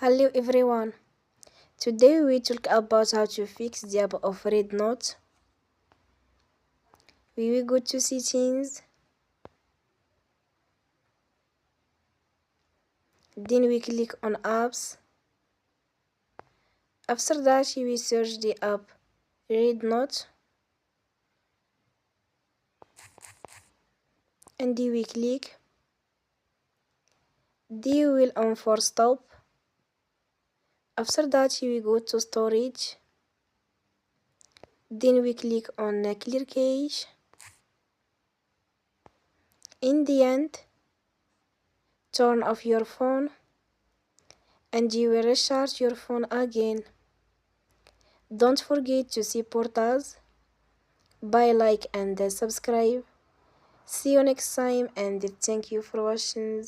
Hello everyone. Today we talk about how to fix the app of REDnote. We will go to settings. Then we click on apps. After that we search the app REDnote. And we click. Then we will on for stop. After that we go to storage. Then we click on clear cache. In the end, turn off your phone and you will restart your phone again. Don't forget to support us by like and subscribe. See you next time and thank you for watching.